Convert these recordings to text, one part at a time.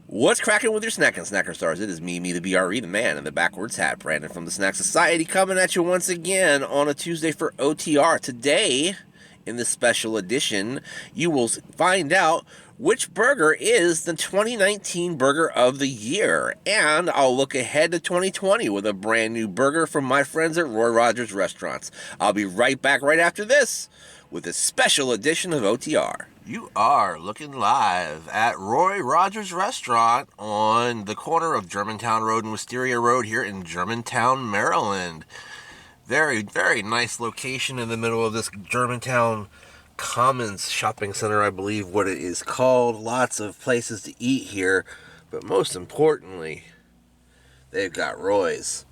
What's cracking with your snacking snacker stars? It is me, the BRE, the man in the backwards hat, Brandon from the Snack Society, coming at you once again on a Tuesday for OTR. Today, in this special edition, you will find out which burger is the 2019 Burger of the Year. And I'll look ahead to 2020 with a brand new burger from my friends at Roy Rogers Restaurants. I'll be right back right after this with a special edition of OTR. You are looking live at Roy Rogers Restaurant on the corner of Germantown Road and Wisteria Road here in Germantown, Maryland. Very, very nice location in the middle of this Germantown Commons Shopping Center, I believe what it is called. Lots of places to eat here, but most importantly, they've got Roy's.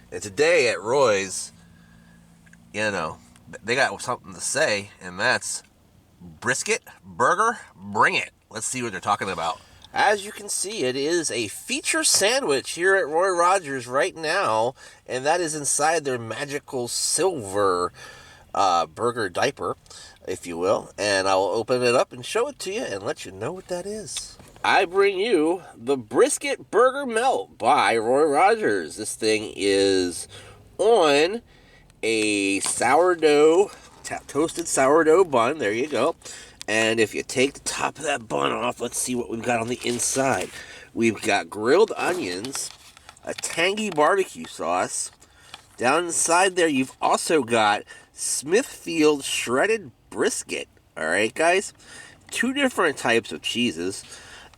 And today at Roy's, they got something to say, and that's brisket, burger, bring it. Let's see what they're talking about. As you can see, it is a feature sandwich here at Roy Rogers right now, and that is inside their magical silver burger diaper, if you will. And I will open it up and show it to you and let you know what that is. I bring you the Brisket Burger Melt by Roy Rogers. This thing is on a sourdough, toasted sourdough bun. There you go. And if you take the top of that bun off, let's see what we've got on the inside. We've got grilled onions, a tangy barbecue sauce. Down inside there, you've also got Smithfield Shredded Brisket. All right, guys? 2 different types of cheeses.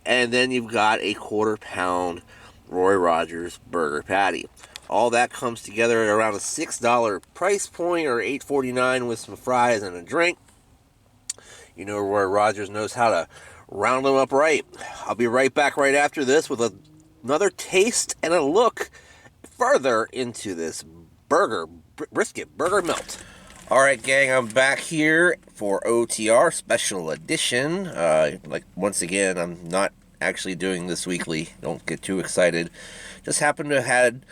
And then you've got a 1/4 pound Roy Rogers burger patty. All that comes together at around a $6 price point, or $8.49 with some fries and a drink. You know, Roy Rogers knows how to round them up right. I'll be right back right after this with another taste and a look further into this brisket burger melt. All right, gang, I'm back here for OTR special edition. Once again, I'm not actually doing this weekly. Don't get too excited. Just happened to have had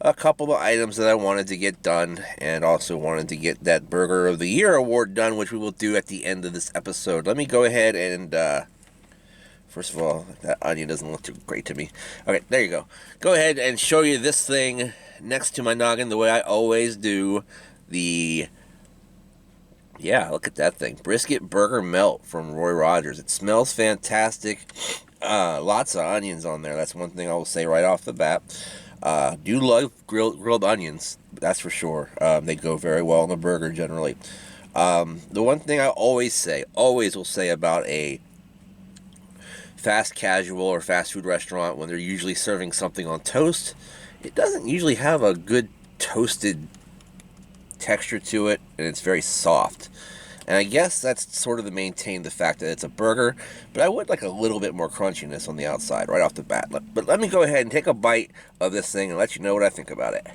a couple of items that I wanted to get done, and also wanted to get that Burger of the Year award done, which we will do at the end of this episode. Let me go ahead and, first of all, that onion doesn't look too great to me. Okay, there you go. Go ahead and show you this thing next to my noggin the way I always do. Yeah, look at that thing. Brisket Burger Melt from Roy Rogers. It smells fantastic. Lots of onions on there. That's one thing I will say right off the bat. Do love grilled onions, that's for sure. They go very well on the burger generally. The one thing I always will say about a fast casual or fast food restaurant when they're usually serving something on toast, it doesn't usually have a good toasted texture to it, and it's very soft. And I guess that's sort of to maintain the fact that it's a burger, but I would like a little bit more crunchiness on the outside right off the bat. But let me go ahead and take a bite of this thing and let you know what I think about it.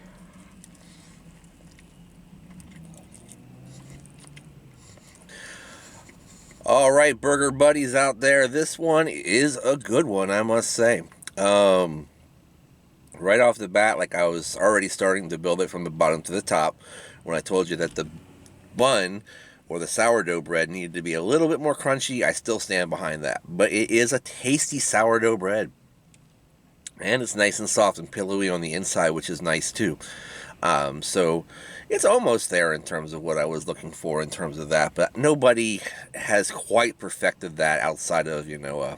All right, burger buddies out there, this one is a good one, I must say. Right off the bat, like I was already starting to build it from the bottom to the top when I told you that the bun or the sourdough bread needed to be a little bit more crunchy. I still stand behind that. But it is a tasty sourdough bread. And it's nice and soft and pillowy on the inside, which is nice too. So it's almost there in terms of what I was looking for in terms of that. But nobody has quite perfected that outside of, a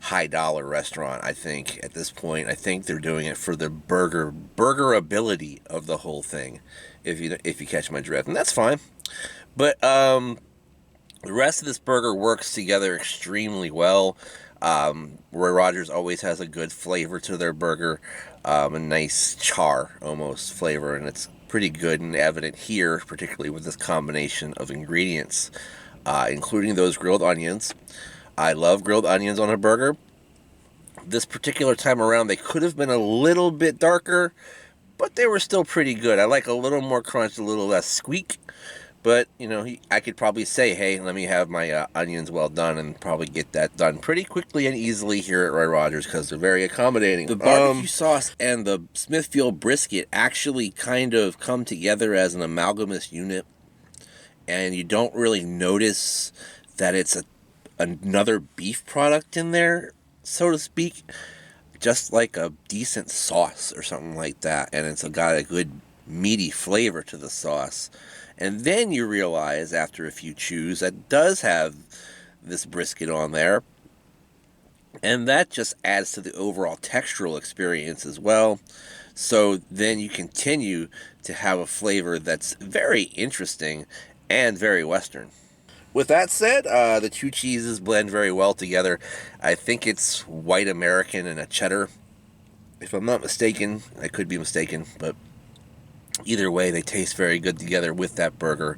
high dollar restaurant, I think, at this point. I think they're doing it for the burgerability of the whole thing, if you catch my drift. And that's fine. But the rest of this burger works together extremely well. Roy Rogers always has a good flavor to their burger, a nice char almost flavor, and it's pretty good and evident here, particularly with this combination of ingredients, including those grilled onions. I love grilled onions on a burger. This particular time around, they could have been a little bit darker, but they were still pretty good. I like a little more crunch, a little less squeak. But, I could probably say, hey, let me have my onions well done, and probably get that done pretty quickly and easily here at Roy Rogers because they're very accommodating. The barbecue sauce and the Smithfield brisket actually kind of come together as an amalgamous unit, and you don't really notice that it's another beef product in there so to speak, just like a decent sauce or something like that, and it's got a good meaty flavor to the sauce. And then you realize after a few chews that it does have this brisket on there, and that just adds to the overall textural experience as well. So then you continue to have a flavor that's very interesting and very Western. With that said, the two cheeses blend very well together. I think it's white American and a cheddar. If I'm not mistaken, I could be mistaken, but either way, they taste very good together with that burger.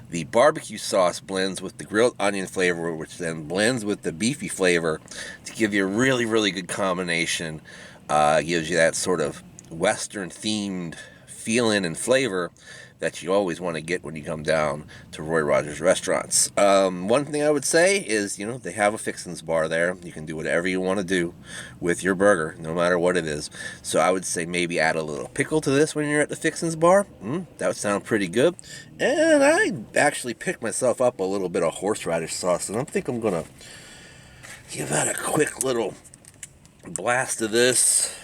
The barbecue sauce blends with the grilled onion flavor, which then blends with the beefy flavor to give you a really, really good combination. Gives you that sort of Western-themed feeling and flavor that you always want to get when you come down to Roy Rogers restaurants. One thing I would say is, they have a fixins bar there. You can do whatever you want to do with your burger, no matter what it is. So I would say maybe add a little pickle to this when you're at the fixins bar. That would sound pretty good. And I actually picked myself up a little bit of horseradish sauce, and I think I'm going to give that a quick little blast of this.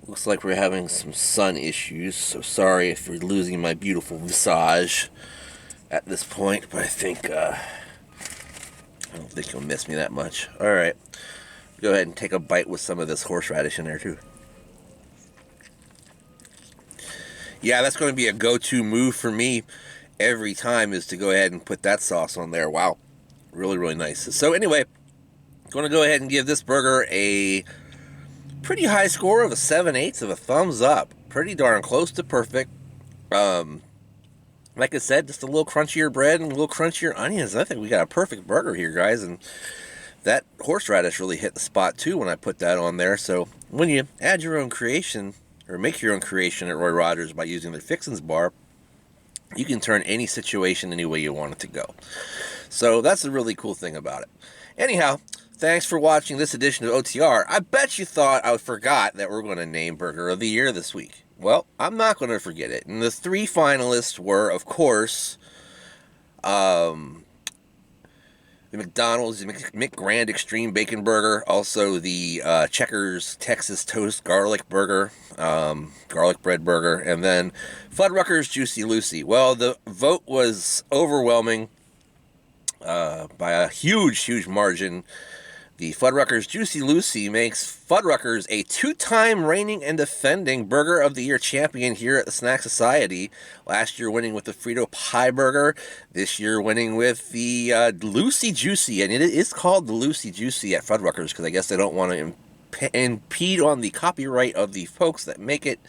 Looks like we're having some sun issues, so sorry if you're losing my beautiful visage at this point, but I don't think you'll miss me that much. Alright, go ahead and take a bite with some of this horseradish in there too. Yeah, that's going to be a go-to move for me every time, is to go ahead and put that sauce on there. Wow, really, really nice. So anyway, I'm going to go ahead and give this burger a pretty high score of a 7/8 of a thumbs up. Pretty darn close to perfect. Like I said, just a little crunchier bread and a little crunchier onions. I think we got a perfect burger here, guys. And that horseradish really hit the spot too when I put that on there. So when you add your own creation, or make your own creation at Roy Rogers by using their fixins bar, you can turn any situation any way you want it to go. So that's the really cool thing about it. Anyhow, thanks for watching this edition of OTR. I bet you thought I forgot that we're going to name Burger of the Year this week. Well, I'm not going to forget it. And the three finalists were, of course, the McDonald's McGrand Extreme Bacon Burger, also the Checkers Texas Toast Garlic Burger, garlic bread burger, and then Fuddruckers Juicy Lucy. Well, the vote was overwhelming by a huge, huge margin. The Fuddruckers Juicy Lucy makes Fuddruckers a two-time reigning and defending Burger of the Year champion here at the Snack Society. Last year winning with the Frito Pie Burger. This year winning with the Lucy Juicy. And it is called the Lucy Juicy at Fuddruckers because I guess they don't want to impede on the copyright of the folks that make it,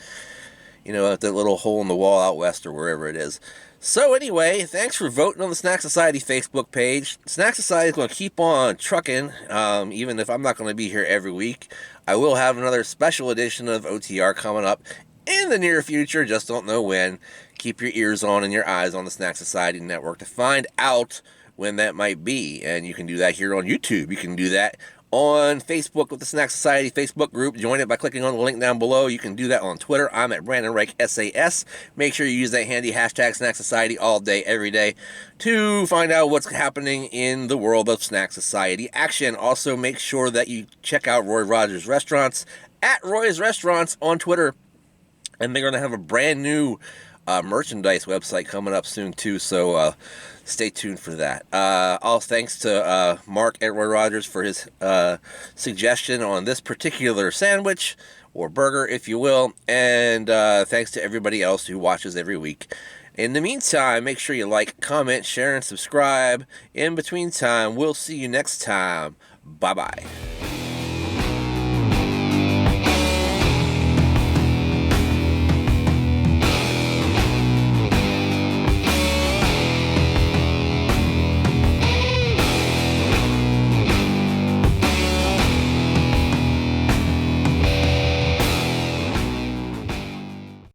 at the little hole in the wall out west or wherever it is. So anyway, thanks for voting on the Snack Society Facebook page. Snack Society is going to keep on trucking, even if I'm not going to be here every week. I will have another special edition of OTR coming up in the near future, just don't know when. Keep your ears on and your eyes on the Snack Society Network to find out when that might be. And you can do that here on YouTube. You can do that on Facebook with the Snack Society Facebook group. Join it by clicking on the link down below. You can do that on Twitter. I'm at Brandon Reich SAS. Make sure you use that handy hashtag Snack Society all day, every day to find out what's happening in the world of Snack Society action. Also, make sure that you check out Roy Rogers Restaurants at Roy's Restaurants on Twitter. And they're going to have a brand new merchandise website coming up soon too, so stay tuned for that. All thanks to Mark at Roy Rogers for his suggestion on this particular sandwich, or burger if you will, and thanks to everybody else who watches every week. In the meantime, make sure you like, comment, share, and subscribe. In between time, we'll see you next time. Bye-bye.